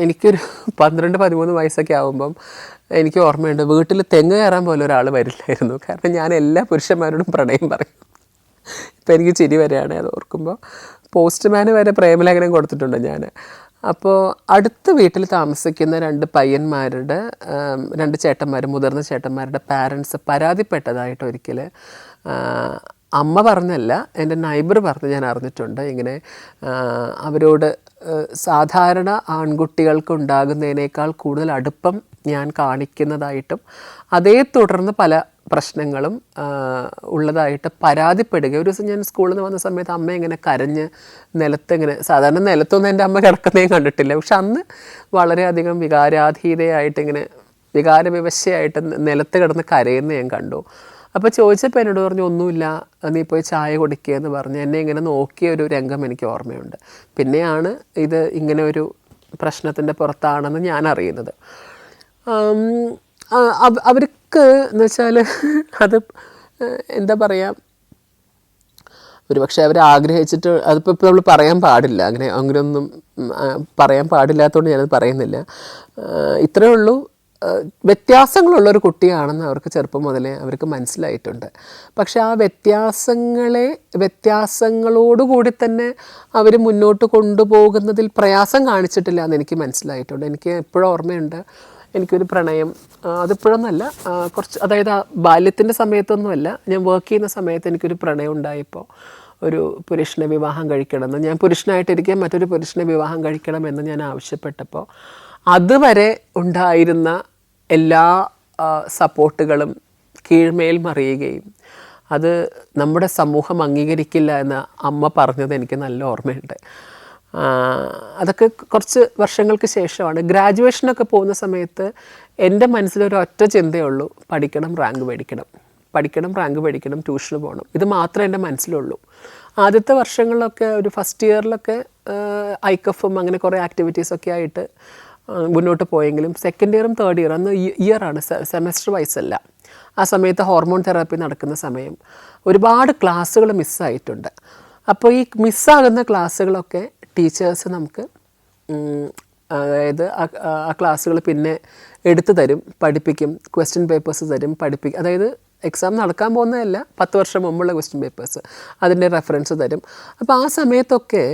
എനിക്കൊരു 12-13 വയസ്സൊക്കെ ആകുമ്പം എനിക്ക് ഓർമ്മയുണ്ട്, വീട്ടിൽ തെങ്ങ് കയറാൻ പോലും ഒരാൾ വരില്ലായിരുന്നു. കാരണം ഞാൻ എല്ലാ പുരുഷന്മാരോടും പ്രണയം പറയും. ഇപ്പം എനിക്ക് ചിരി വരികയാണ് അത് ഓർക്കുമ്പോൾ. പോസ്റ്റ്മാന് വരെ പ്രേമലേഖനം കൊടുത്തിട്ടുണ്ട് ഞാൻ. അപ്പോൾ അടുത്ത വീട്ടിൽ താമസിക്കുന്ന 2 പയ്യന്മാരുടെ 2 ചേട്ടന്മാർ, മുതിർന്ന ചേട്ടന്മാരുടെ പാരൻസ് പരാതിപ്പെട്ടതായിട്ട് ഒരിക്കൽ അമ്മ പറഞ്ഞല്ല, എൻ്റെ നൈബർ പറഞ്ഞ് ഞാൻ അറിഞ്ഞിട്ടുണ്ട്. ഇങ്ങനെ അവരോട് സാധാരണ ആൺകുട്ടികൾക്ക് ഉണ്ടാകുന്നതിനേക്കാൾ കൂടുതൽ അടുപ്പം ഞാൻ കാണിക്കുന്നതായിട്ടും അതേ തുടർന്ന് പല പ്രശ്നങ്ങളും ഉള്ളതായിട്ട് പരാതിപ്പെടുക. ഒരു ദിവസം ഞാൻ സ്കൂളിൽ നിന്ന് വന്ന സമയത്ത് അമ്മ ഇങ്ങനെ കരഞ്ഞ് നിലത്തിങ്ങനെ, സാധാരണ നിലത്തൊന്നും എൻ്റെ അമ്മ കിടക്കുന്നതും കണ്ടിട്ടില്ല, പക്ഷെ അന്ന് വളരെയധികം വികാരാധീനയായിട്ടിങ്ങനെ വികാരവിവശയായിട്ട് നിലത്ത് കിടന്ന് കരയുന്ന ഞാൻ കണ്ടു. അപ്പോൾ ചോദിച്ചപ്പോൾ എന്നോട് പറഞ്ഞു, ഒന്നുമില്ല, നീ പോയി ചായ കുടിക്കുക എന്ന് പറഞ്ഞ് എന്നെ ഇങ്ങനെ നോക്കിയ ഒരു രംഗം എനിക്ക് ഓർമ്മയുണ്ട്. പിന്നെയാണ് ഇത് ഇങ്ങനെ ഒരു പ്രശ്നത്തിൻ്റെ പുറത്താണെന്ന് ഞാൻ അറിയുന്നത്. അവർക്ക് എന്ന് വെച്ചാൽ അത് എന്താ പറയുക, ഒരുപക്ഷെ അവർ ആഗ്രഹിച്ചിട്ട്, അതിപ്പോൾ നമ്മൾ പറയാൻ പാടില്ല, അങ്ങനെയൊന്നും പറയാൻ പാടില്ലാത്തതുകൊണ്ട് ഞാനത് പറയുന്നില്ല. ഇത്രയേ ഉള്ളൂ, വ്യത്യാസങ്ങളുള്ളൊരു കുട്ടിയാണെന്ന് അവർക്ക് ചെറുപ്പം മുതലേ അവർക്ക് മനസ്സിലായിട്ടുണ്ട്. പക്ഷേ ആ വ്യത്യാസങ്ങളോടുകൂടി തന്നെ അവർ മുന്നോട്ട് കൊണ്ടുപോകുന്നതിൽ പ്രയാസം കാണിച്ചിട്ടില്ല എന്ന് എനിക്ക് മനസ്സിലായിട്ടുണ്ട്. എനിക്ക് എപ്പോഴും ഓർമ്മയുണ്ട്, എനിക്കൊരു പ്രണയം, അതിപ്പോഴൊന്നുമല്ല, അതായത് ബാല്യത്തിൻ്റെ സമയത്തൊന്നുമല്ല, ഞാൻ വർക്ക് ചെയ്യുന്ന സമയത്ത് എനിക്കൊരു പ്രണയം ഉണ്ടായപ്പോൾ ഒരു പുരുഷനെ വിവാഹം കഴിക്കണമെന്ന്, ഞാൻ പുരുഷനായിട്ടിരിക്കാൻ മറ്റൊരു പുരുഷനെ വിവാഹം കഴിക്കണമെന്ന് ഞാൻ ആവശ്യപ്പെട്ടപ്പോൾ അതുവരെ ഉണ്ടായിരുന്ന എല്ലാ സപ്പോർട്ടുകളും കീഴ്മേൽ മറിയുകയും അത് നമ്മുടെ സമൂഹം അംഗീകരിക്കില്ല എന്ന് അമ്മ പറഞ്ഞത് എനിക്ക് നല്ല ഓർമ്മയുണ്ട്. അതൊക്കെ കുറച്ച് വർഷങ്ങൾക്ക് ശേഷമാണ്. ഗ്രാജുവേഷനൊക്കെ പോകുന്ന സമയത്ത് എൻ്റെ മനസ്സിലൊരു ഒറ്റ ചിന്തയുള്ളൂ, പഠിക്കണം, റാങ്ക് മേടിക്കണം, ട്യൂഷന് പോകണം. ഇത് മാത്രമേ എൻ്റെ മനസ്സിലുള്ളൂ. ആദ്യത്തെ വർഷങ്ങളിലൊക്കെ, ഒരു ഫസ്റ്റ് ഇയറിലൊക്കെ ഐക്കഫും അങ്ങനെ കുറേ ആക്ടിവിറ്റീസൊക്കെ ആയിട്ട് മുന്നോട്ട് പോയെങ്കിലും സെക്കൻഡ് ഇയറും തേർഡ് ഇയർ, അന്ന് ഇയറാണ്, സെമസ്റ്റർ വൈസ് അല്ല. ആ സമയത്ത് ഹോർമോൺ തെറാപ്പി നടക്കുന്ന സമയം ഒരുപാട് ക്ലാസ്സുകൾ മിസ്സായിട്ടുണ്ട്. അപ്പോൾ ഈ മിസ്സാകുന്ന ക്ലാസ്സുകളൊക്കെ ടീച്ചേഴ്സ് നമുക്ക്, അതായത് ആ ക്ലാസ്സുകൾ പിന്നെ എടുത്തു തരും, പഠിപ്പിക്കും, ക്വസ്റ്റ്യൻ പേപ്പേഴ്സ് തരും, പഠിപ്പിക്കും. അതായത് എക്സാം നടക്കാൻ പോകുന്നതല്ല, 10 വർഷം മുമ്പുള്ള ക്വസ്റ്റ്യൻ പേപ്പേഴ്സ്, അതിൻ്റെ റെഫറൻസ് തരും. അപ്പോൾ ആ സമയത്തൊക്കെ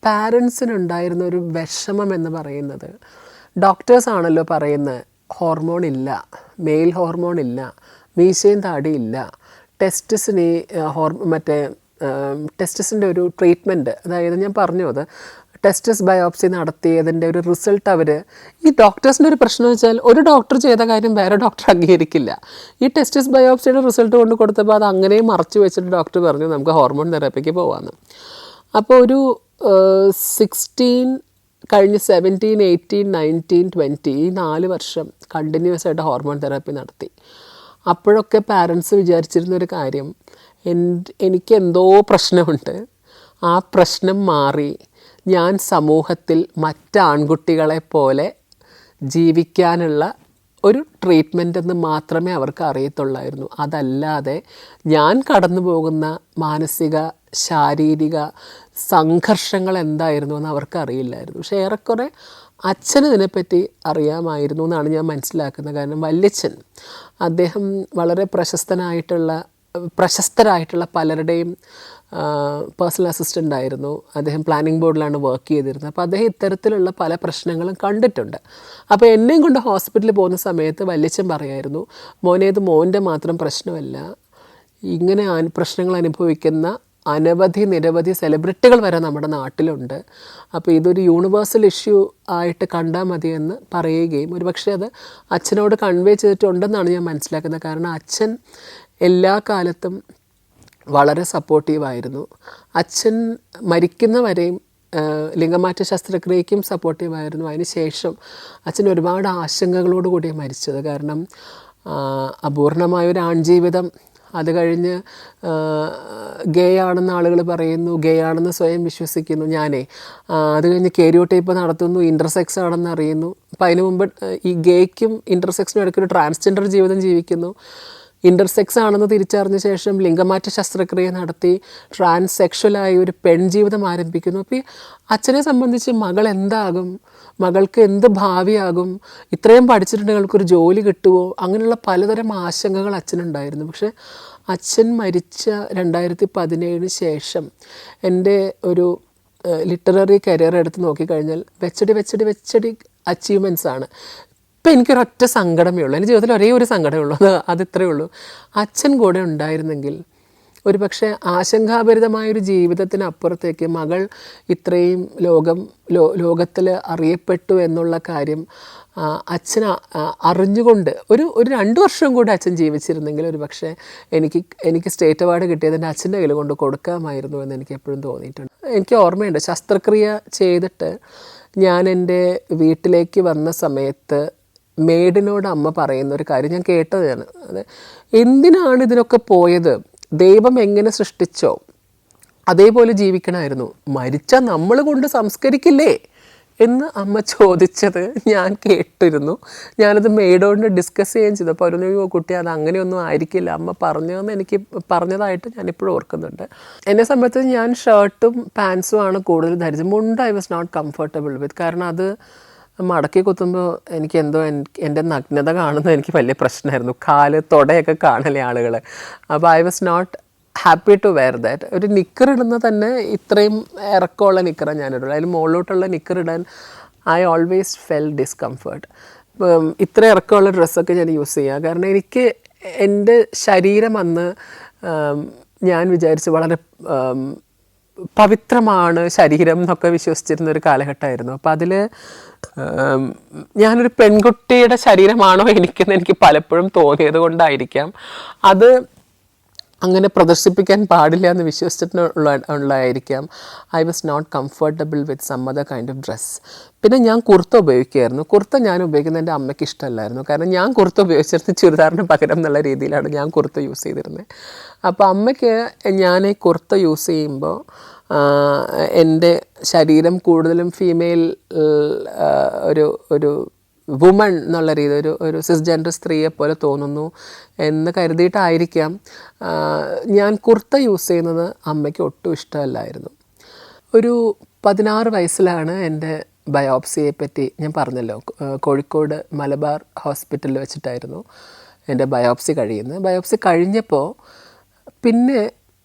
പാരൻസിനുണ്ടായിരുന്ന ഒരു വിഷമം എന്ന് പറയുന്നത്, ഡോക്ടേഴ്സാണല്ലോ പറയുന്നത്, ഹോർമോൺ ഇല്ല, മെയിൽ ഹോർമോൺ ഇല്ല, മീശയും താടിയില്ല, ടെസ്റ്റിസിന് ടെസ്റ്റിസിൻ്റെ ഒരു ട്രീറ്റ്മെൻറ്റ്, അതായത് ഞാൻ പറഞ്ഞു, അത് ടെസ്റ്റിസ് ബയോപ്സി നടത്തിയതിൻ്റെ ഒരു റിസൾട്ട് ഈ ഡോക്ടേഴ്സിൻ്റെ ഒരു പ്രശ്നം വെച്ചാൽ, ഒരു ഡോക്ടർ ചെയ്ത കാര്യം വേറെ ഡോക്ടർ അംഗീകരിക്കില്ല. ഈ ടെസ്റ്റിസ് ബയോപ്സിയുടെ റിസൾട്ട് കൊണ്ട് കൊടുത്തപ്പോൾ അത് അങ്ങനെയും മറച്ചു വെച്ചിട്ട് ഡോക്ടർ പറഞ്ഞു നമുക്ക് ഹോർമോൺ തെറാപ്പിക്ക് പോകാമെന്ന്. അപ്പോൾ ഒരു 16 കഴിഞ്ഞ് 17, 18, 19, 20 ഈ 4 വർഷം കണ്ടിന്യൂസ് ആയിട്ട് ഹോർമോൺ തെറാപ്പി നടത്തി. അപ്പോഴൊക്കെ പാരൻസ് വിചാരിച്ചിരുന്നൊരു കാര്യം, എനിക്കെന്തോ പ്രശ്നമുണ്ട്, ആ പ്രശ്നം മാറി ഞാൻ സമൂഹത്തിൽ മറ്റാൺകുട്ടികളെ പോലെ ജീവിക്കാനുള്ള ഒരു ട്രീറ്റ്മെൻ്റ് എന്ന് മാത്രമേ അവർക്ക് അറിയത്തുള്ളായിരുന്നു. അതല്ലാതെ ഞാൻ കടന്നു പോകുന്ന മാനസിക ശാരീരിക സംഘർഷങ്ങൾ എന്തായിരുന്നു എന്ന് അവർക്ക് അറിയില്ലായിരുന്നു. പക്ഷേ ഏറെക്കുറെ അച്ഛന് ഇതിനെപ്പറ്റി അറിയാമായിരുന്നു എന്നാണ് ഞാൻ മനസ്സിലാക്കുന്നത്. കാരണം വല്യച്ഛൻ, അദ്ദേഹം വളരെ പ്രശസ്തരായിട്ടുള്ള പലരുടെയും പേഴ്സണൽ അസിസ്റ്റൻ്റ് ആയിരുന്നു. അദ്ദേഹം പ്ലാനിംഗ് ബോർഡിലാണ് വർക്ക് ചെയ്തിരുന്നത്. അപ്പോൾ അദ്ദേഹം ഇത്തരത്തിലുള്ള പല പ്രശ്നങ്ങളും കണ്ടിട്ടുണ്ട്. അപ്പോൾ എന്നെയും കൊണ്ട് ഹോസ്പിറ്റലിൽ പോകുന്ന സമയത്ത് വല്യച്ഛൻ പറയായിരുന്നു, മോനെ, ഇത് മോൻ്റെ മാത്രം പ്രശ്നമല്ല, ഇങ്ങനെ പ്രശ്നങ്ങൾ അനുഭവിക്കുന്ന നിരവധി സെലിബ്രിറ്റികൾ വരെ നമ്മുടെ നാട്ടിലുണ്ട്. അപ്പോൾ ഇതൊരു യൂണിവേഴ്സൽ ഇഷ്യൂ ആയിട്ട് കണ്ടാൽ മതിയെന്ന് പറയുകയും ഒരുപക്ഷെ അത് അച്ഛനോട് കൺവേ ചെയ്തിട്ടുണ്ടെന്നാണ് ഞാൻ മനസ്സിലാക്കുന്നത്. കാരണം അച്ഛൻ എല്ലാ കാലത്തും വളരെ സപ്പോർട്ടീവായിരുന്നു. അച്ഛൻ മരിക്കുന്നവരെയും ലിംഗമാറ്റ ശസ്ത്രക്രിയയ്ക്കും സപ്പോർട്ടീവായിരുന്നു. അതിന് ശേഷം അച്ഛൻ ഒരുപാട് ആശങ്കകളോടുകൂടി മരിച്ചത്. കാരണം അപൂർണമായൊരു ആൺജീവിതം, അത് കഴിഞ്ഞ് ഗേ ആണെന്ന് ആളുകൾ പറയുന്നു, ഗേ ആണെന്ന് സ്വയം വിശ്വസിക്കുന്നു അത് കഴിഞ്ഞ് കേരിയോടൈപ്പ് നടത്തുന്നു, ഇൻ്റർസെക്സ് ആണെന്ന് അറിയുന്നു. അപ്പം അതിന് മുമ്പ് ഈ ഗേയ്ക്കും ഇൻ്റർസെക്സിനും ഇടയ്ക്കൊരു ട്രാൻസ്ജെൻഡർ ജീവിതം ജീവിക്കുന്നു. ഇൻ്റർസെക്സ് ആണെന്ന് തിരിച്ചറിഞ്ഞ ശേഷം ലിംഗമാറ്റ ശസ്ത്രക്രിയ നടത്തി ട്രാൻസ്സെക്ഷലായി ഒരു പെൺജീവിതം ആരംഭിക്കുന്നു. അപ്പോൾ ഈ അച്ഛനെ സംബന്ധിച്ച് മകൾ എന്താകും, മകൾക്ക് എന്ത് ഭാവിയാകും, ഇത്രയും പഠിച്ചിട്ടുണ്ടെങ്കിൽ അവൾക്കൊരു ജോലി കിട്ടുമോ, അങ്ങനെയുള്ള പലതരം ആശങ്കകൾ അച്ഛനുണ്ടായിരുന്നു. പക്ഷേ അച്ഛൻ മരിച്ച 2017 ശേഷം എൻ്റെ ഒരു ലിറ്റററി കരിയർ എടുത്ത് നോക്കിക്കഴിഞ്ഞാൽ വെച്ചടി അച്ചീവ്മെൻറ്റ്സ് ആണ്. ഇപ്പം എനിക്കൊരൊറ്റ സങ്കടമേ ഉള്ളൂ, എൻ്റെ ജീവിതത്തിൽ ഒരേ ഒരു സങ്കടമേ ഉള്ളൂ, അത് ഇത്രയേ ഉള്ളൂ. അച്ഛൻ കൂടെ ഉണ്ടായിരുന്നെങ്കിൽ ഒരു പക്ഷേ ആശങ്കാഭരിതമായൊരു ജീവിതത്തിനപ്പുറത്തേക്ക് മകൾ ഇത്രയും ലോകത്തിൽ അറിയപ്പെട്ടു എന്നുള്ള കാര്യം അച്ഛൻ അറിഞ്ഞുകൊണ്ട് ഒരു 2 വർഷം കൂടെ അച്ഛൻ ജീവിച്ചിരുന്നെങ്കിൽ ഒരു പക്ഷേ എനിക്ക് സ്റ്റേറ്റ് അവാർഡ് കിട്ടിയത് എൻ്റെ അച്ഛൻ്റെ കയ്യിൽ കൊണ്ട് കൊടുക്കാമായിരുന്നു എന്ന് എനിക്ക് എപ്പോഴും തോന്നിയിട്ടുണ്ട്. എനിക്ക് ഓർമ്മയുണ്ട്, ശസ്ത്രക്രിയ ചെയ്തിട്ട് ഞാൻ എൻ്റെ വീട്ടിലേക്ക് വന്ന സമയത്ത് മേഡിനോട് അമ്മ പറയുന്നൊരു കാര്യം ഞാൻ കേട്ടതാണ്. അത് എന്തിനാണ് ഇതിനൊക്കെ പോയത്, ദൈവം എങ്ങനെ സൃഷ്ടിച്ചോ അതേപോലെ ജീവിക്കണമായിരുന്നു, മരിച്ചാൽ നമ്മൾ കൊണ്ട് സംസ്കരിക്കില്ലേ എന്ന് അമ്മ ചോദിച്ചത് ഞാൻ കേട്ടിരുന്നു. ഞാനത് മേഡോട് ഡിസ്കസ് ചെയ്യുകയും ചെയ്തു. അപ്പോൾ അവരൊന്നും കുട്ടി അത് അങ്ങനെയൊന്നും ആയിരിക്കില്ല അമ്മ പറഞ്ഞതെന്ന് എനിക്ക് പറഞ്ഞതായിട്ട് ഞാനിപ്പോഴും ഓർക്കുന്നുണ്ട്. എന്നെ സംബന്ധിച്ച് ഞാൻ ഷർട്ടും പാൻസും ആണ് കൂടുതൽ ധരിച്ചത്. Mundu I was not comfortable with. കാരണം അത് മടക്കി കുത്തുമ്പോൾ എൻ്റെ നഗ്നത കാണുന്നത് എനിക്ക് വലിയ പ്രശ്നമായിരുന്നു. കാല് തൊടയൊക്കെ കാണലേ ആളുകൾ. അപ്പോൾ I was not happy to wear that. ഒരു നിക്കർ ഇടുന്ന തന്നെ ഇത്രയും ഇറക്കമുള്ള നിക്കറാണ് ഞാനിടുള്ളൂ. അതിൽ മുകളിലോട്ടുള്ള നിക്കർ ഇടാൻ ഐ ഓൾവേസ് ഫെൽ ഡിസ്കംഫർട്ട്. ഇത്ര ഇറക്കമുള്ള ഡ്രസ്സൊക്കെ ഞാൻ യൂസ് ചെയ്യുക. കാരണം എനിക്ക് എൻ്റെ ശരീരം അന്ന് ഞാൻ വിചാരിച്ച് വളരെ പവിത്രമാണ് ശരീരം എന്നൊക്കെ വിശ്വസിച്ചിരുന്ന ഒരു കാലഘട്ടമായിരുന്നു. അപ്പോൾ അതിൽ ഞാനൊരു പെൺകുട്ടിയുടെ ശരീരമാണോ എനിക്കെന്ന് എനിക്ക് പലപ്പോഴും തോന്നിയത് കൊണ്ടായിരിക്കാം അത് അങ്ങനെ പ്രദർശിപ്പിക്കാൻ പാടില്ല എന്ന് വിശ്വസിച്ചിട്ടുള്ളതായിരിക്കാം. I was not comfortable with some other kind of dress. പിന്നെ ഞാൻ കുർത്ത ഉപയോഗിക്കുമായിരുന്നു. കുർത്ത ഞാൻ ഉപയോഗിക്കുന്നത് എൻ്റെ അമ്മയ്ക്ക് ഇഷ്ടമല്ലായിരുന്നു. കാരണം ഞാൻ കുർത്ത ഉപയോഗിച്ചിരുന്നത് ചുരിദാറിന് പകരം എന്നുള്ള രീതിയിലാണ് ഞാൻ കുർത്ത യൂസ് ചെയ്തിരുന്നത്. അപ്പോൾ അമ്മയ്ക്ക് ഞാൻ ഈ കുർത്ത യൂസ് ചെയ്യുമ്പോൾ എൻ്റെ ശരീരം കൂടുതലും ഫീമെയിൽ ഒരു വുമൺ എന്നുള്ള രീതി ഒരു സിസ്ജെൻഡർ സ്ത്രീയെ പോലെ തോന്നുന്നു എന്ന് കരുതിയിട്ടായിരിക്കാം ഞാൻ കുർത്ത യൂസ് ചെയ്യുന്നത് അമ്മയ്ക്ക് ഒട്ടും ഇഷ്ടമല്ലായിരുന്നു. ഒരു 16 വയസ്സിലാണ് എൻ്റെ ബയോപ്സിയെ പറ്റി ഞാൻ പറഞ്ഞല്ലോ, കോഴിക്കോട് മലബാർ ഹോസ്പിറ്റലിൽ വെച്ചിട്ടായിരുന്നു എൻ്റെ ബയോപ്സി കഴിയുന്നത്. ബയോപ്സി കഴിഞ്ഞപ്പോൾ പിന്നെ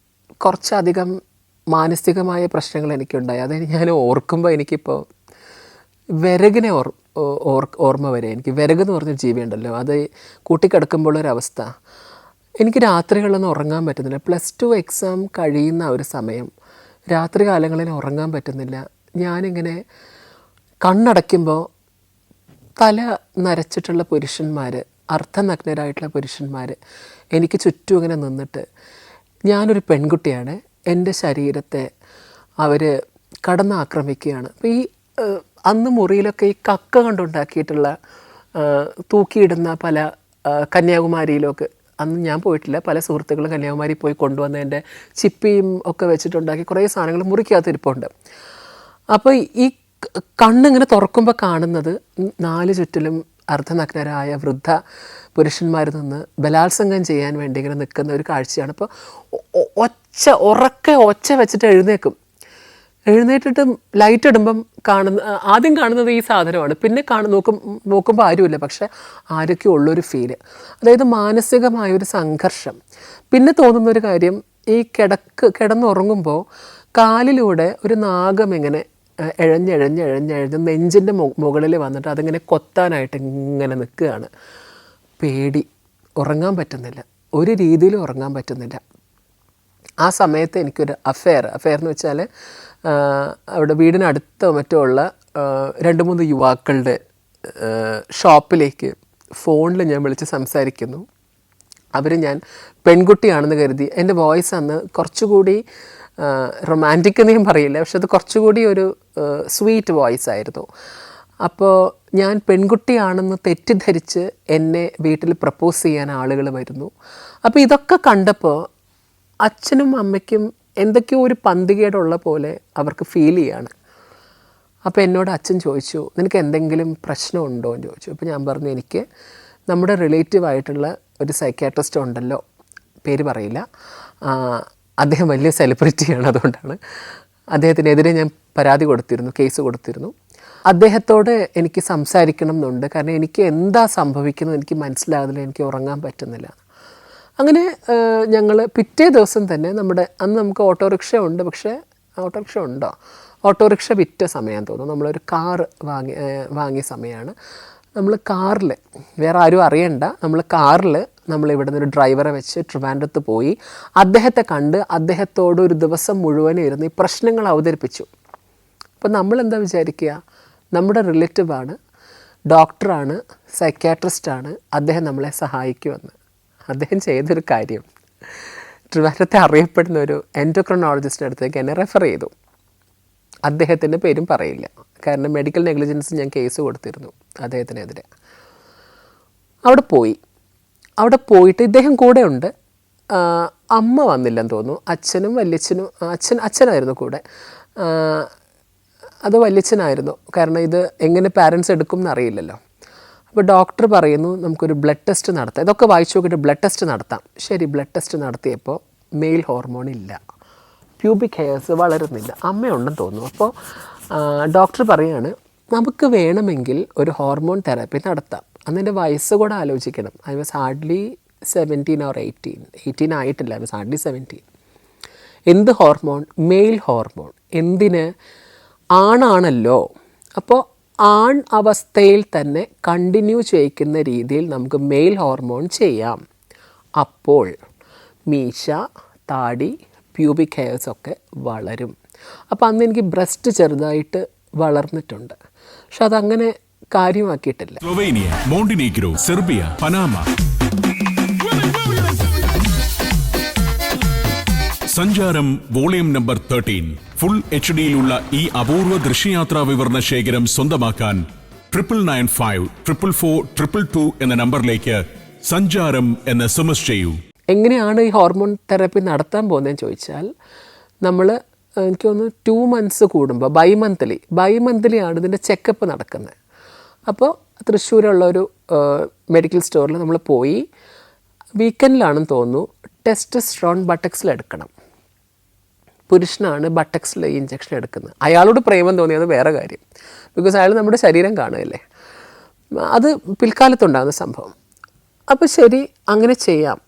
കുറച്ചധികം മാനസികമായ പ്രശ്നങ്ങൾ എനിക്കുണ്ടായി. അത് ഞാൻ ഓർക്കുമ്പോൾ എനിക്കിപ്പോൾ വിറകിനെ ഓർമ്മ വരെ. എനിക്ക് വിറകെന്ന് പറഞ്ഞൊരു ജീവിയുണ്ടല്ലോ, അത് കൂട്ടിക്കിടക്കുമ്പോഴൊരവസ്ഥ. എനിക്ക് രാത്രികളിലൊന്നും ഉറങ്ങാൻ പറ്റുന്നില്ല. +2 എക്സാം കഴിയുന്ന ഒരു സമയം രാത്രി കാലങ്ങളിൽ ഉറങ്ങാൻ പറ്റുന്നില്ല. ഞാനിങ്ങനെ കണ്ണടയ്ക്കുമ്പോൾ തല നരച്ചിട്ടുള്ള പുരുഷന്മാർ, അർദ്ധനഗ്നരായിട്ടുള്ള പുരുഷന്മാർ എനിക്ക് ചുറ്റും ഇങ്ങനെ നിന്നിട്ട്, ഞാനൊരു പെൺകുട്ടിയാണ്, എൻ്റെ ശരീരത്തെ അവർ കടന്നാക്രമിക്കുകയാണ്. അപ്പോൾ ഈ അന്ന് മുറിയിലൊക്കെ ഈ കക്ക കൊണ്ടുണ്ടാക്കിയിട്ടുള്ള തൂക്കിയിടുന്ന പല കന്യാകുമാരിയിലൊക്കെ അന്ന് ഞാൻ പോയിട്ടില്ല, പല സുഹൃത്തുക്കളും കന്യാകുമാരി പോയി കൊണ്ടുവന്നതിൻ്റെ ചിപ്പിയും ഒക്കെ വെച്ചിട്ടുണ്ടാക്കി കുറേ സാധനങ്ങൾ മുറിക്കകത്തിരിപ്പുണ്ട്. അപ്പോൾ ഈ കണ്ണിങ്ങനെ തുറക്കുമ്പോൾ കാണുന്നത് 4 ചുറ്റിലും അർദ്ധനഗ്നരായ വൃദ്ധ പുരുഷന്മാർ നിന്ന് ബലാത്സംഗം ചെയ്യാൻ വേണ്ടി ഇങ്ങനെ നിൽക്കുന്ന ഒരു കാഴ്ചയാണ്. അപ്പോൾ ഒച്ച വെച്ചിട്ട് എഴുന്നേറ്റിട്ട് ലൈറ്റ് ഇടുമ്പം ആദ്യം കാണുന്നത് ഈ സാധനമാണ്. പിന്നെ നോക്കുമ്പോൾ ആരുമില്ല, പക്ഷേ ആരൊക്കെ ഉള്ളൊരു ഫീല്, അതായത് മാനസികമായൊരു സംഘർഷം. പിന്നെ തോന്നുന്നൊരു കാര്യം, ഈ കിടന്നുറങ്ങുമ്പോൾ കാലിലൂടെ ഒരു നാഗം ഇങ്ങനെ എഴഞ്ഞ് നെഞ്ചിൻ്റെ മുകളിൽ വന്നിട്ട് അതിങ്ങനെ കൊത്താനായിട്ട് ഇങ്ങനെ നിൽക്കുകയാണ്. പേടി, ഉറങ്ങാൻ പറ്റുന്നില്ല, ഒരു രീതിയിലും ഉറങ്ങാൻ പറ്റുന്നില്ല. ആ സമയത്ത് എനിക്കൊരു അഫെയർ എന്ന് വെച്ചാൽ അവിടെ വീടിനടുത്തോ മറ്റോ ഉള്ള 2-3 യുവാക്കളുടെ ഷോപ്പിലേക്ക് ഫോണിൽ ഞാൻ വിളിച്ച് സംസാരിക്കുന്നു. ഞാൻ പെൺകുട്ടിയാണെന്ന് കരുതി. എൻ്റെ വോയിസ് അന്ന് കുറച്ചുകൂടി റൊമാൻറ്റിക് എന്ന് ഞാൻ പറയില്ല, പക്ഷെ അത് കുറച്ചുകൂടി ഒരു സ്വീറ്റ് വോയിസ് ആയിരുന്നു. അപ്പോൾ ഞാൻ പെൺകുട്ടിയാണെന്ന് തെറ്റിദ്ധരിച്ച് എന്നെ വീട്ടിൽ പ്രപ്പോസ് ചെയ്യാൻ ആളുകൾ വരുന്നു. അപ്പോൾ ഇതൊക്കെ കണ്ടപ്പോൾ അച്ഛനും അമ്മയ്ക്കും എന്തൊക്കെയോ ഒരു പന്തികേടുള്ള പോലെ അവർക്ക് ഫീൽ ചെയ്യാണ്. അപ്പോൾ എന്നോട് അച്ഛൻ ചോദിച്ചു, നിനക്ക് എന്തെങ്കിലും പ്രശ്നമുണ്ടോ എന്ന് ചോദിച്ചു. അപ്പോൾ ഞാൻ പറഞ്ഞു, എനിക്ക് നമ്മുടെ റിലേറ്റീവായിട്ടുള്ള ഒരു സൈക്യാട്രിസ്റ്റ് ഉണ്ടല്ലോ, പേര് പറയില്ല, അദ്ദേഹം വലിയ സെലിബ്രിറ്റിയാണ്, അതുകൊണ്ടാണ്. അദ്ദേഹത്തിനെതിരെ ഞാൻ പരാതി കൊടുത്തിരുന്നു, കേസ് കൊടുത്തിരുന്നു. അദ്ദേഹത്തോട് എനിക്ക് സംസാരിക്കണം എന്നുണ്ട്. കാരണം എനിക്ക് എന്താ സംഭവിക്കുന്നത് എനിക്ക് മനസ്സിലാകുന്നില്ല, എനിക്ക് ഉറങ്ങാൻ പറ്റുന്നില്ല. അങ്ങനെ ഞങ്ങൾ പിറ്റേ ദിവസം തന്നെ അന്ന് നമുക്ക് ഓട്ടോറിക്ഷ ഉണ്ട്, പക്ഷേ ഓട്ടോറിക്ഷ ഉണ്ടോ, ഓട്ടോറിക്ഷ വിറ്റ സമയം തോന്നുന്നു, നമ്മളൊരു കാറ് വാങ്ങിയ സമയമാണ്. നമ്മൾ കാറിൽ, വേറെ ആരും അറിയണ്ട, നമ്മൾ കാറിൽ ഇവിടെ നിന്നൊരു ഡ്രൈവറെ വെച്ച് ട്രിവാൻഡ്രത്ത് പോയി അദ്ദേഹത്തെ കണ്ട് അദ്ദേഹത്തോട് ഒരു ദിവസം മുഴുവൻ ഇരുന്ന് ഈ പ്രശ്നങ്ങൾ അവതരിപ്പിച്ചു. അപ്പോൾ നമ്മളെന്താ വിചാരിക്കുക, നമ്മുടെ റിലേറ്റീവാണ്, ഡോക്ടറാണ്, സൈക്യാട്രിസ്റ്റാണ്, അദ്ദേഹം നമ്മളെ സഹായിക്കുമെന്ന്. അദ്ദേഹം ചെയ്തൊരു കാര്യം, ട്രിവാൻഡ്രത്തെ അറിയപ്പെടുന്ന ഒരു എൻഡോക്രിനോളജിസ്റ്റിൻ്റെ അടുത്തേക്ക് എന്നെ റെഫർ ചെയ്തു. അദ്ദേഹത്തിൻ്റെ പേരും പറയില്ല, കാരണം മെഡിക്കൽ നെഗ്ലിജൻസ് ഞാൻ കേസ് കൊടുത്തിരുന്നു അദ്ദേഹത്തിനെതിരെ. അവിടെ പോയിട്ട് ഇദ്ദേഹം കൂടെ ഉണ്ട്, അമ്മ വന്നില്ലെന്ന് തോന്നുന്നു, അച്ഛനും വല്യച്ഛനും, അച്ഛനായിരുന്നു കൂടെ, അത് വല്യച്ഛനായിരുന്നു, കാരണം ഇത് എങ്ങനെ പാരൻസ് എടുക്കും എന്നറിയില്ലല്ലോ. അപ്പോൾ ഡോക്ടർ പറയുന്നു നമുക്കൊരു ബ്ലഡ് ടെസ്റ്റ് നടത്താം, ഇതൊക്കെ വായിച്ചു നോക്കിയിട്ട് ബ്ലഡ് ടെസ്റ്റ് നടത്താം. ശരി, ബ്ലഡ് ടെസ്റ്റ് നടത്തിയപ്പോൾ മെയിൽ ഹോർമോൺ ഇല്ല, പ്യൂബിക് ഹെയർസ് വളരുന്നില്ല, അമ്മയുണ്ടെന്ന് തോന്നുന്നു. അപ്പോൾ ഡോക്ടർ പറയുകയാണ് നമുക്ക് വേണമെങ്കിൽ ഒരു ഹോർമോൺ തെറാപ്പി നടത്താം. അന്ന് എൻ്റെ വയസ്സ് കൂടെ ആലോചിക്കണം. ഐ വാസ് ഹാർഡ്ലി 17 or 18 ആയിട്ടില്ല, ഐ വാസ് ഹാർഡ്ലി 17. എന്ത് ഹോർമോൺ? Male hormone. എന്തിന്? ആണാണല്ലോ. അപ്പോൾ ആൺ അവസ്ഥയിൽ തന്നെ കണ്ടിന്യൂ ചെയ്യിക്കുന്ന രീതിയിൽ നമുക്ക് മെയിൽ ഹോർമോൺ ചെയ്യാം. അപ്പോൾ മീശ, താടി, പ്യൂബിക് ഹെയർസൊക്കെ വളരും. അപ്പോൾ അന്ന് എനിക്ക് ബ്രസ്റ്റ് ചെറുതായിട്ട് വളർന്നിട്ടുണ്ട്, പക്ഷെ അതങ്ങനെ കാര്യമാക്കിയിട്ടില്ല. Slovenia, Montenegro, Serbia, Panama. Sancharam volume number 13 full HD-യിലുള്ള ഈ അപൂർവ ദൃശ്യയാത്രാ വിവരണ ശേഖരം സ്വന്തമാക്കാൻ 9995444222 എന്ന നമ്പറിലേക്ക് സഞ്ചാരം എന്ന് SMS ചെയ്യൂ. എങ്ങനെയാണ് ഈ ഹോർമോൺ തെറാപ്പി നടത്താൻ പോകുന്നതെന്ന് ചോദിച്ചാൽ, നമ്മൾ എനിക്ക് തോന്നുന്നു 2 months കൂടുമ്പോൾ ബൈമന്ത്ലി ആണ് ഇതിൻ്റെ ചെക്കപ്പ് നടക്കുന്നത്. അപ്പോൾ തൃശ്ശൂരുള്ളൊരു മെഡിക്കൽ സ്റ്റോറിൽ നമ്മൾ പോയി, വീക്കെൻഡിലാണെന്ന് തോന്നുന്നു, ടെസ്റ്റോസ്റ്ററോൺ ബട്ടക്സിൽ എടുക്കണം. പുരുഷനാണ് ബട്ടക്സിൽ ഈ ഇഞ്ചക്ഷൻ എടുക്കുന്നത്. അയാളോട് പ്രേമം തോന്നിയത് വേറെ കാര്യം, ബിക്കോസ് അയാൾ നമ്മുടെ ശരീരം കാണുകയല്ലേ. അത് പിൽക്കാലത്തുണ്ടാകുന്ന സംഭവം. അപ്പോൾ ശരി, അങ്ങനെ ചെയ്യാം.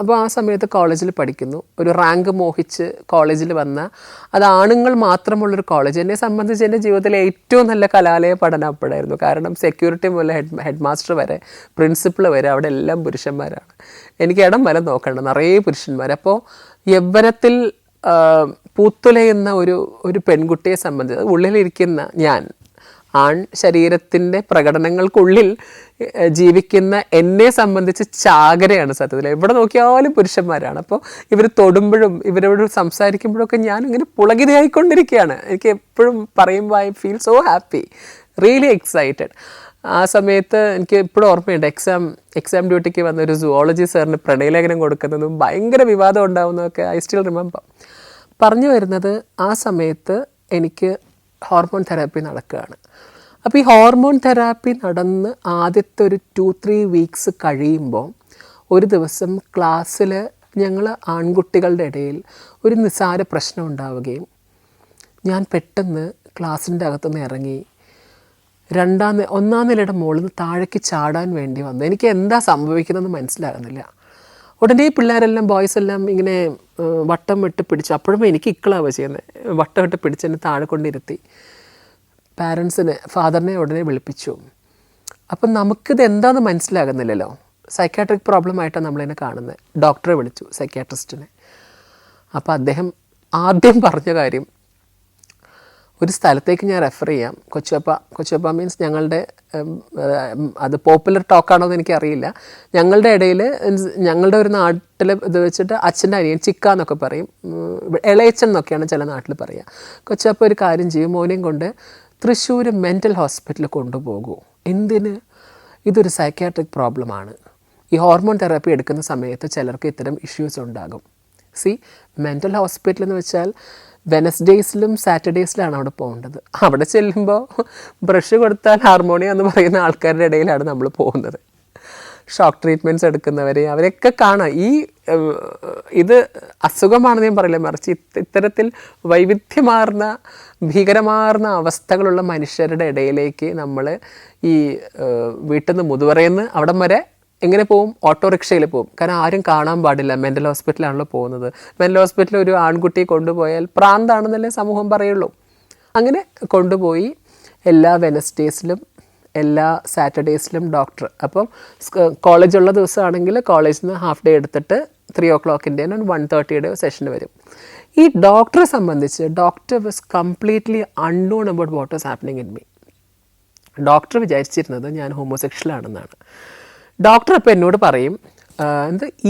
അപ്പോൾ ആ സമയത്ത് കോളേജിൽ പഠിക്കുന്നു, ഒരു റാങ്ക് മോഹിച്ച് കോളേജിൽ വന്ന, അത് ആണുങ്ങൾ മാത്രമുള്ളൊരു കോളേജ്. എന്നെ സംബന്ധിച്ച് എൻ്റെ ജീവിതത്തിലെ ഏറ്റവും നല്ല കലാലയ പഠനം അപ്പോഴായിരുന്നു. കാരണം സെക്യൂരിറ്റി മുതൽ ഹെഡ് മാസ്റ്റർ വരെ, പ്രിൻസിപ്പൾ വരെ അവിടെ എല്ലാം പുരുഷന്മാരാണ്. എനിക്ക് ഇടം വരെ നോക്കണ്ട, നിറയെ പുരുഷന്മാർ. അപ്പോൾ യൗവനത്തിൽ പൂത്തുലയുന്ന ഒരു പെൺകുട്ടിയെ സംബന്ധിച്ച്, ഉള്ളിലിരിക്കുന്ന ഞാൻ, ആൺ ശരീരത്തിൻ്റെ പ്രകടനങ്ങൾക്കുള്ളിൽ ജീവിക്കുന്ന എന്നെ സംബന്ധിച്ച് ചാകരയാണ് സത്യത്തിൽ. എവിടെ നോക്കിയാലും പുരുഷന്മാരാണ്. അപ്പോൾ ഇവർ തൊടുമ്പോഴും ഇവരോട് സംസാരിക്കുമ്പോഴൊക്കെ ഞാൻ ഇങ്ങനെ പുളകിതയായിക്കൊണ്ടിരിക്കുകയാണ്. എനിക്ക് എപ്പോഴും പറയുമ്പോൾ I feel so happy, really excited. ആ സമയത്ത് എനിക്ക് എപ്പോഴും ഓർമ്മയുണ്ട്, എക്സാം ഡ്യൂട്ടിക്ക് വന്ന ഒരു സുവോളജി സാറിന് പ്രണയലേഖനം കൊടുക്കുന്നതും ഭയങ്കര വിവാദം ഉണ്ടാവുന്നതൊക്കെ ഐ സ്റ്റിൽ റിമെമ്പർ. പറഞ്ഞു വരുന്നത്, ആ സമയത്ത് എനിക്ക് ഹോർമോൺ തെറാപ്പി നടക്കുകയാണ്. അപ്പോൾ ഈ ഹോർമോൺ തെറാപ്പി നടന്ന് ആദ്യത്തെ ഒരു 2-3 weeks കഴിയുമ്പോൾ ഒരു ദിവസം ക്ലാസ്സിൽ ഞങ്ങൾ ആൺകുട്ടികളുടെ ഇടയിൽ ഒരു നിസ്സാര പ്രശ്നം ഉണ്ടാവുകയും ഞാൻ പെട്ടെന്ന് ക്ലാസ്സിൻ്റെ അകത്തുനിന്ന് ഇറങ്ങി ഒന്നാം നിലയുടെ മുകളിൽ നിന്ന് താഴേക്ക് ചാടാൻ വേണ്ടി വന്നു. എനിക്ക് എന്താ സംഭവിക്കുന്നതെന്ന് മനസ്സിലാകുന്നില്ല. ഉടനെ പിള്ളേരെല്ലാം, ബോയ്സ് എല്ലാം ഇങ്ങനെ വട്ടം വിട്ട് പിടിച്ചു. അപ്പോഴും എനിക്ക് ഇക്കളാവുക ചെയ്യുന്നത്. വട്ടം വിട്ട് പിടിച്ച് എന്നെ താഴെ കൊണ്ടിരുത്തി. ഫാദറിനെ ഉടനെ വിളിപ്പിച്ചു. അപ്പം നമുക്കിത് എന്താണെന്ന് മനസ്സിലാകുന്നില്ലല്ലോ. സൈക്യാട്രിക് പ്രോബ്ലം ആയിട്ടാണ് നമ്മളതിനെ കാണുന്നത്. ഡോക്ടറെ വിളിച്ചു, സൈക്യാട്രിസ്റ്റിനെ. അപ്പോൾ അദ്ദേഹം ആദ്യം പറഞ്ഞ കാര്യം, ഒരു സ്ഥലത്തേക്ക് ഞാൻ റെഫർ ചെയ്യാം, കൊച്ചുപ്പ മീൻസ് ഞങ്ങളുടെ, അത് പോപ്പുലർ ടോക്കാണോ എന്ന് എനിക്കറിയില്ല, ഞങ്ങളുടെ ഇടയിൽ, ഞങ്ങളുടെ ഒരു നാട്ടിൽ ഇത് വെച്ചിട്ട് അച്ഛൻ്റെ അനിയൻ ചിക്ക എന്നൊക്കെ പറയും, ഇളയച്ചൻ എന്നൊക്കെയാണ് ചില നാട്ടിൽ പറയുക. കൊച്ചുപ്പ ഒരു കാര്യം ചെയ്യും, മോനെയും കൊണ്ട് തൃശ്ശൂർ മെൻ്റൽ ഹോസ്പിറ്റലിൽ കൊണ്ടുപോകൂ. എന്തിന്? ഇതൊരു സൈക്യാട്രിക് പ്രോബ്ലമാണ്. ഈ ഹോർമോൺ തെറാപ്പി എടുക്കുന്ന സമയത്ത് ചിലർക്ക് ഇത്തരം ഇഷ്യൂസ് ഉണ്ടാകും. മെൻ്റൽ ഹോസ്പിറ്റൽ എന്ന് വെച്ചാൽ വെനസ്ഡേയ്സിലും സാറ്റർഡേയ്സിലാണ് അവിടെ പോകേണ്ടത്. അവിടെ ചെല്ലുമ്പോൾ ബ്രഷ് കൊടുത്താൽ ഹാർമോണിയ എന്ന് പറയുന്ന ആൾക്കാരുടെ ഇടയിലാണ് നമ്മൾ പോകുന്നത്. ഷോക്ക് ട്രീറ്റ്മെൻറ്റ്സ് എടുക്കുന്നവർ അവരെയൊക്കെ കാണാം. ഇത് അസുഖമാണെന്ന് ഞാൻ പറയില്ല, മറിച്ച് ഇത്തരത്തിൽ വൈവിധ്യമാർന്ന ഭീകരമാർന്ന അവസ്ഥകളുള്ള മനുഷ്യരുടെ ഇടയിലേക്ക് നമ്മൾ ഈ വീട്ടിൽ നിന്ന് മുതുവറയെന്ന് അവിടം വരെ എങ്ങനെ പോവും? ഓട്ടോറിക്ഷയിൽ പോവും. കാരണം ആരും കാണാൻ പാടില്ല. മെൻ്റൽ ഹോസ്പിറ്റലാണല്ലോ പോകുന്നത്. മെൻ്റൽ ഹോസ്പിറ്റലിൽ ഒരു ആൺകുട്ടിയെ കൊണ്ടുപോയാൽ പ്രാന്താണെന്നല്ലേ സമൂഹം പറയുള്ളൂ. അങ്ങനെ കൊണ്ടുപോയി എല്ലാ വെനസ്ഡേസിലും എല്ലാ സാറ്റർഡേസിലും ഡോക്ടർ. അപ്പം കോളേജുള്ള ദിവസമാണെങ്കിൽ കോളേജിൽ നിന്ന് ഹാഫ് ഡേ എടുത്തിട്ട് 3 o'clock 1:30 സെഷന് വരും. ഈ ഡോക്ടറെ സംബന്ധിച്ച് doctor was completely unknown about what was happening in me. Doctor വിചാരിച്ചിരുന്നത് ഞാൻ ഹോമോസെക്ഷലാണെന്നാണ്. ഡോക്ടർ അപ്പോൾ എന്നോട് പറയും,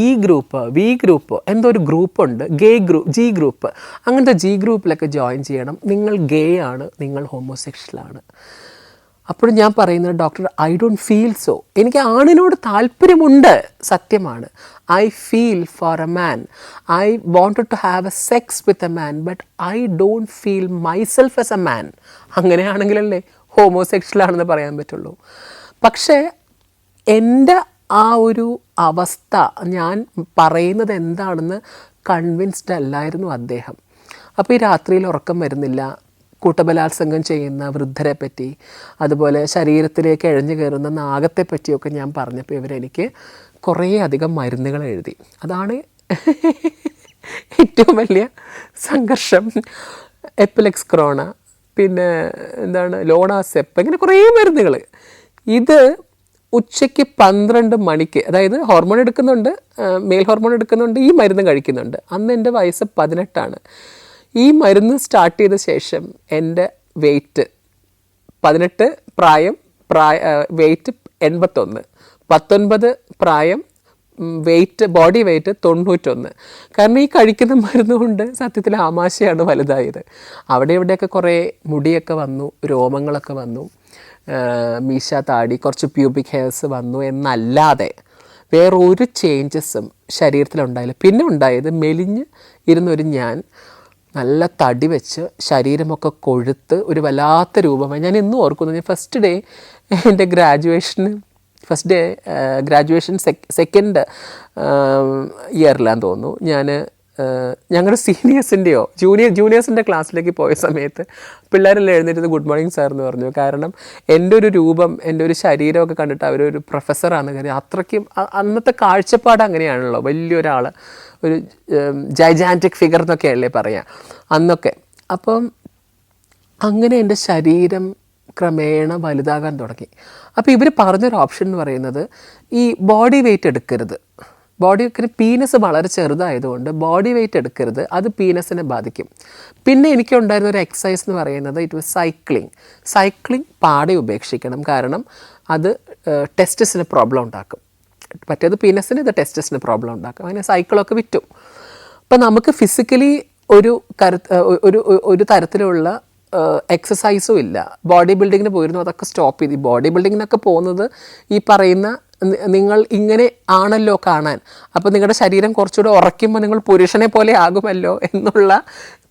ഈ ഗ്രൂപ്പ്, വി ഗ്രൂപ്പ്, എന്തോ ഒരു ഗ്രൂപ്പുണ്ട്, ഗേ ഗ്രൂപ്പ്, ജി ഗ്രൂപ്പ്, അങ്ങനത്തെ ജി ഗ്രൂപ്പിലൊക്കെ ജോയിൻ ചെയ്യണം, നിങ്ങൾ ഗേ ആണ്, നിങ്ങൾ ഹോമോസെക്ഷലാണ്. അപ്പോഴും ഞാൻ പറയുന്നത്, doctor I don't feel so. എനിക്ക് ആണിനോട് താല്പര്യമുണ്ട്, സത്യമാണ്. I feel for a man, I wanted to have a sex with a man, but I don't feel myself as a man. അങ്ങനെയാണെങ്കിലല്ലേ ഹോമോസെക്ഷലാണെന്ന് പറയാൻ പറ്റുള്ളൂ. പക്ഷേ എൻ്റെ ആ ഒരു അവസ്ഥ, ഞാൻ പറയുന്നത് എന്താണെന്ന് കൺവിൻസ്ഡ് അല്ലായിരുന്നു അദ്ദേഹം. അപ്പോൾ ഈ രാത്രിയിൽ ഉറക്കം വരുന്നില്ല, കൂട്ടബലാത്സംഗം ചെയ്യുന്ന വൃദ്ധരെ പറ്റി, അതുപോലെ ശരീരത്തിലേക്ക് ഇഴഞ്ഞു കയറുന്ന നാഗത്തെ പറ്റിയൊക്കെ ഞാൻ പറഞ്ഞപ്പോൾ ഇവരെനിക്ക് കുറേ അധികം മരുന്നുകൾ എഴുതി. അതാണ് ഏറ്റവും വലിയ സംഘർഷം. എപ്പിലെക്സ് ക്രോണ, പിന്നെ എന്താണ് ലോണാസെപ്പ്, ഇങ്ങനെ കുറേ മരുന്നുകൾ. ഇത് ഉച്ചയ്ക്ക് 12 മണിക്ക്, അതായത് ഹോർമോൺ എടുക്കുന്നുണ്ട്, മെയിൽ ഹോർമോൺ എടുക്കുന്നുണ്ട്, ഈ മരുന്ന് കഴിക്കുന്നുണ്ട്. അന്ന് എൻ്റെ വയസ്സ് 18. ഈ മരുന്ന് സ്റ്റാർട്ട് ചെയ്ത ശേഷം എൻ്റെ വെയ്റ്റ് 18, വെയ്റ്റ് 81, 19 പ്രായം, ബോഡി വെയ്റ്റ് 91. കാരണം ഈ കഴിക്കുന്ന മരുന്ന് കൊണ്ട് സത്യത്തിൽ ആമാശയാണ് വലുതായത്. അവിടെ ഇവിടെയൊക്കെ കുറേ മുടിയൊക്കെ വന്നു, രോമങ്ങളൊക്കെ വന്നു, മീശ, താടി, കുറച്ച് പ്യൂബിക് ഹെയർസ് വന്നു എന്നല്ലാതെ വേറൊരു ചേഞ്ചസും ശരീരത്തിലുണ്ടായില്ല. പിന്നെ ഉണ്ടായത് മെലിഞ്ഞ് ഇരുന്നൊരു ഞാൻ നല്ല തടി വെച്ച് ശരീരമൊക്കെ കൊഴുത്ത് ഒരു വല്ലാത്ത രൂപമായി. ഞാൻ ഇന്നും ഓർക്കുന്നു, ഞാൻ ഫസ്റ്റ് ഡേ എൻ്റെ ഗ്രാജുവേഷൻ സെക്കൻഡ് ഇയറിലാന്ന് തോന്നുന്നു, ഞങ്ങളുടെ സീനിയേഴ്സിൻ്റെയോ ജൂനിയേഴ്സിൻ്റെ ക്ലാസ്സിലേക്ക് പോയ സമയത്ത് പിള്ളേരെല്ലാം എഴുന്നേറ്റ് ഗുഡ് മോർണിംഗ് സാർ എന്ന് പറഞ്ഞു. കാരണം എൻ്റെ ഒരു രൂപം, എൻ്റെ ഒരു ശരീരമൊക്കെ കണ്ടിട്ട് അവരൊരു പ്രൊഫസറാണ് കാര്യം. അത്രയ്ക്കും അന്നത്തെ കാഴ്ചപ്പാട് അങ്ങനെയാണല്ലോ, വലിയൊരാൾ, ഒരു ജൈജാൻറ്റിക് ഫിഗർ എന്നൊക്കെയല്ലേ പറയാം അന്നൊക്കെ. അപ്പം അങ്ങനെ എൻ്റെ ശരീരം ക്രമേണ വലുതാകാൻ തുടങ്ങി. അപ്പോൾ ഇവർ പറഞ്ഞൊരു ഓപ്ഷൻ എന്ന് പറയുന്നത്, ഈ ബോഡി വെയ്റ്റ് എടുക്കരുത്, പീനസ് വളരെ ചെറുതായതുകൊണ്ട് ബോഡി വെയ്റ്റ് എടുക്കരുത്, അത് പീനസിനെ ബാധിക്കും. പിന്നെ എനിക്കുണ്ടായിരുന്ന ഒരു എക്സസൈസ് എന്ന് പറയുന്നത് ഇറ്റ് വാസ് സൈക്ലിംഗ് പാടെ ഉപേക്ഷിക്കണം, കാരണം അത് ടെസ്റ്റിസിന് പ്രോബ്ലം ഉണ്ടാക്കും. മറ്റേത് പീനസിന്, ഇത് ടെസ്റ്റിസിന് പ്രോബ്ലം ഉണ്ടാക്കും. അങ്ങനെ സൈക്കിളൊക്കെ വിറ്റു. അപ്പം നമുക്ക് ഫിസിക്കലി ഒരു തരത്തിലുള്ള എക്സസൈസും ഇല്ല. ബോഡി ബിൽഡിങ്ങിന് പോയിരുന്നു, അതൊക്കെ സ്റ്റോപ്പ് ചെയ്തു. ബോഡി ബിൽഡിങ്ങിനൊക്കെ പോകുന്നത് ഈ പറയുന്ന, നിങ്ങൾ ഇങ്ങനെ ആണല്ലോ കാണാൻ, അപ്പോൾ നിങ്ങളുടെ ശരീരം കുറച്ചുകൂടെ ഉറയ്ക്കുമ്പോൾ നിങ്ങൾ പുരുഷനെ പോലെ ആകുമല്ലോ എന്നുള്ള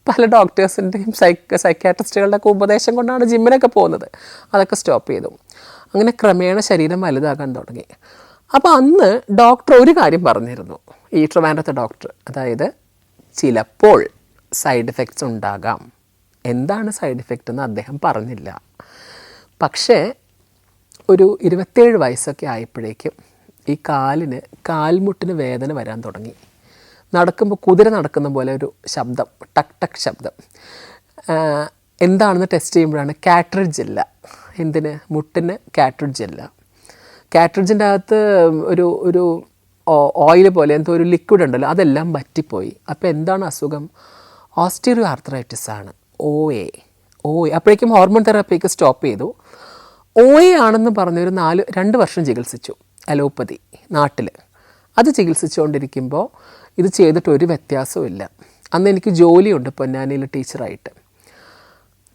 പല ഡോക്ടേഴ്സിൻ്റെയും സൈക്യാട്രിസ്റ്റുകളുടെ ഒക്കെ ഉപദേശം കൊണ്ടാണ് ജിമ്മിനൊക്കെ പോകുന്നത്. അതൊക്കെ സ്റ്റോപ്പ് ചെയ്തു. അങ്ങനെ ക്രമേണ ശരീരം വലുതാകാൻ തുടങ്ങി. അപ്പോൾ അന്ന് ഡോക്ടർ ഒരു കാര്യം പറഞ്ഞിരുന്നു, ഈ ട്രിവാൻഡ്രത്തെ ഡോക്ടർ, അതായത് ചിലപ്പോൾ സൈഡ് എഫക്ട്സ് ഉണ്ടാകാം. എന്താണ് സൈഡ് എഫക്റ്റ് എന്ന് അദ്ദേഹം പറഞ്ഞില്ല. പക്ഷേ ഒരു 27 വയസ്സൊക്കെ ആയപ്പോഴേക്കും ഈ കാൽമുട്ടിന് വേദന വരാൻ തുടങ്ങി. നടക്കുമ്പോൾ കുതിര നടക്കുന്ന പോലെ ഒരു ശബ്ദം, ടക് ടക് ശബ്ദം. എന്താണെന്ന് ടെസ്റ്റ് ചെയ്യുമ്പോഴാണ് കാട്രിഡ്ജ് ഇല്ല. എന്തിന്? മുട്ടിന് കാട്രിഡ്ജ് ഇല്ല. കാട്രിഡ്ജിൻ്റെ അകത്ത് ഒരു ഓയിൽ പോലെ എന്തോ ഒരു ലിക്വിഡ് ഉണ്ടല്ലോ, അതെല്ലാം വറ്റിപ്പോയി. അപ്പോൾ എന്താണ് അസുഖം? ഓസ്റ്റിയോ ആർത്രൈറ്റിസ് ആണ്, OA. അപ്പോഴേക്കും ഹോർമോൺ തെറാപ്പിയൊക്കെ സ്റ്റോപ്പ് ചെയ്തു. OA ആണെന്ന് പറഞ്ഞൊരു 2 വർഷം ചികിത്സിച്ചു, അലോപ്പതി നാട്ടിൽ. അത് ചികിത്സിച്ചുകൊണ്ടിരിക്കുമ്പോൾ ഇത് ചെയ്തിട്ട് ഒരു വ്യത്യാസവും ഇല്ല. അന്ന് എനിക്ക് ജോലിയുണ്ട് പൊന്നാനിയിൽ ടീച്ചറായിട്ട്.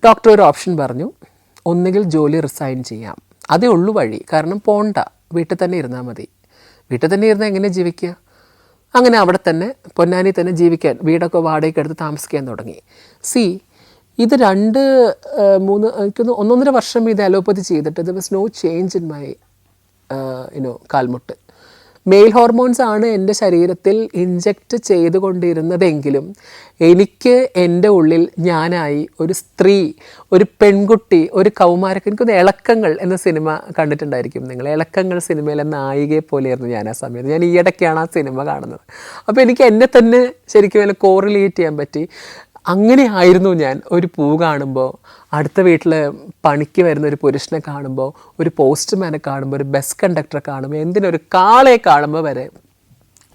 ഡോക്ടർ ഒരു ഓപ്ഷൻ പറഞ്ഞു, ഒന്നുകിൽ ജോലി റിസൈൻ ചെയ്യാം, അതേ ഉള്ളൂ വഴി. കാരണം പോണ്ട, വീട്ടിൽ തന്നെ ഇരുന്നാൽ മതി. വീട്ടിൽ തന്നെ ഇരുന്നാൽ എങ്ങനെ ജീവിക്കുക? അങ്ങനെ അവിടെ തന്നെ പൊന്നാനി തന്നെ ജീവിക്കാൻ, വീടൊക്കെ വാടകയ്ക്ക് എടുത്ത് താമസിക്കാൻ തുടങ്ങി. ഇത് 2-3 എനിക്കൊന്ന് 1.5 വർഷം ഇത് അലോപ്പതി ചെയ്തിട്ട് there was no change in my കാൽമുട്ട്. മെയിൽ ഹോർമോൺസ് ആണ് എൻ്റെ ശരീരത്തിൽ ഇൻജെക്റ്റ് ചെയ്തുകൊണ്ടിരുന്നതെങ്കിലും എനിക്ക് എൻ്റെ ഉള്ളിൽ ഞാനായി ഒരു സ്ത്രീ, ഒരു പെൺകുട്ടി, ഒരു കൗമാരക്ക്. എനിക്കൊന്ന് ഇളക്കങ്ങൾ എന്ന സിനിമ കണ്ടിട്ടുണ്ടായിരിക്കും നിങ്ങൾ. ഇളക്കങ്ങൾ സിനിമയിലെ നായികയെ പോലെയായിരുന്നു ഞാൻ ആ സമയത്ത്. ഞാൻ ഈയിടയ്ക്കാണ് ആ സിനിമ കാണുന്നത്. അപ്പോൾ എനിക്ക് എന്നെ തന്നെ ശരിക്കും അതിൽ കോറിലേറ്റ് ചെയ്യാൻ പറ്റി. അങ്ങനെ ആയിരുന്നു ഞാൻ. ഒരു പൂ കാണുമ്പോൾ, അടുത്ത വീട്ടിൽ പണിക്ക് വരുന്ന ഒരു പുരുഷനെ കാണുമ്പോൾ, ഒരു പോസ്റ്റ്മാനെ കാണുമ്പോൾ, ഒരു ബസ് കണ്ടക്ടറെ കാണുമ്പോൾ, എന്തിനൊരു കാളയെ കാണുമ്പോൾ വരെ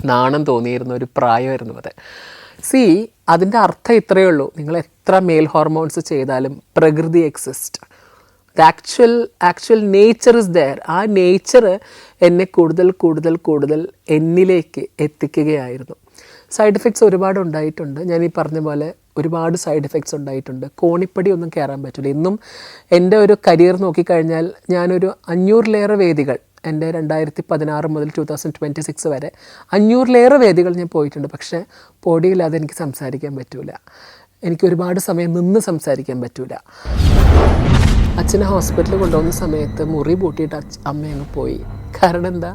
നാണം തോന്നിയിരുന്ന ഒരു പ്രായമായിരുന്നു അത്. അതിൻ്റെ അർത്ഥം ഇത്രയേ ഉള്ളൂ. നിങ്ങൾ എത്ര മെയിൽ ഹോർമോൺസ് ചെയ്താലും പ്രകൃതി exist. Actual nature is there. ആ നേച്ചർ എന്നെ കൂടുതൽ എന്നിലേക്ക് എത്തിക്കുകയായിരുന്നു. സൈഡ് എഫക്ട്സ് ഒരുപാട് ഉണ്ടായിട്ടുണ്ട്. ഞാൻ ഈ പറഞ്ഞ പോലെ ഒരുപാട് സൈഡ് എഫക്ട്സ് ഉണ്ടായിട്ടുണ്ട്. കോണിപ്പടി ഒന്നും കയറാൻ പറ്റില്ല. ഇന്നും എൻ്റെ ഒരു കരിയർ നോക്കിക്കഴിഞ്ഞാൽ ഞാനൊരു 500-ലേറെ വേദികൾ, എൻ്റെ 2016 മുതൽ 2026 വരെ 500-ലേറെ വേദികൾ ഞാൻ പോയിട്ടുണ്ട്. പക്ഷേ പോഡിയില്ലാതെ എനിക്ക് സംസാരിക്കാൻ പറ്റൂല. എനിക്ക് ഒരുപാട് സമയം നിന്ന് സംസാരിക്കാൻ പറ്റൂല. അച്ഛനെ ഹോസ്പിറ്റലിൽ കൊണ്ടുപോകുന്ന സമയത്ത് മുറി പൂട്ടിയിട്ട് അമ്മ അങ്ങ് പോയി. കാരണം എന്താ,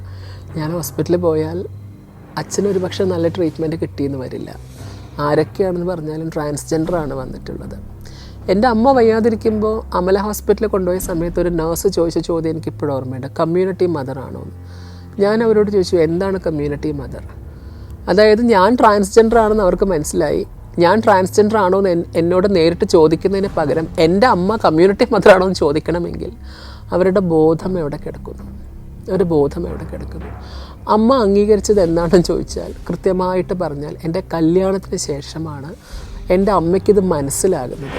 ഞാൻ ഹോസ്പിറ്റലിൽ പോയാൽ അച്ഛനൊരു പക്ഷേ നല്ല ട്രീറ്റ്മെൻറ്റ് കിട്ടിയെന്ന് വരില്ല. ആരൊക്കെയാണെന്ന് പറഞ്ഞാലും ട്രാൻസ്ജെൻഡറാണ് വന്നിട്ടുള്ളത്. എൻ്റെ അമ്മ വയ്യാതിരിക്കുമ്പോൾ അമല ഹോസ്പിറ്റലിൽ കൊണ്ടുപോയ സമയത്ത് ഒരു നഴ്സ് ചോദിച്ച ചോദ്യം എനിക്കിപ്പോഴും ഓർമ്മയുണ്ട്. കമ്മ്യൂണിറ്റി മദറാണോ എന്ന്. ഞാൻ അവരോട് ചോദിച്ചു, എന്താണ് കമ്മ്യൂണിറ്റി മദർ? അതായത് ഞാൻ ട്രാൻസ്ജെൻഡർ ആണെന്ന് അവർക്ക് മനസ്സിലായി. ഞാൻ ട്രാൻസ്ജെൻഡർ ആണോ എന്ന് എന്നോട് നേരിട്ട് ചോദിക്കുന്നതിന് പകരം എൻ്റെ അമ്മ കമ്മ്യൂണിറ്റി മദറാണോ എന്ന് ചോദിക്കണമെങ്കിൽ അവരുടെ ബോധം എവിടെ കിടക്കുന്നു? ഒരു ബോധം എവിടെ കിടക്കുന്നു? അമ്മ അംഗീകരിച്ചത് എന്താണെന്ന് ചോദിച്ചാൽ, കൃത്യമായിട്ട് പറഞ്ഞാൽ എൻ്റെ കല്യാണത്തിന് ശേഷമാണ് എൻ്റെ അമ്മയ്ക്കിത് മനസ്സിലാകുന്നത്.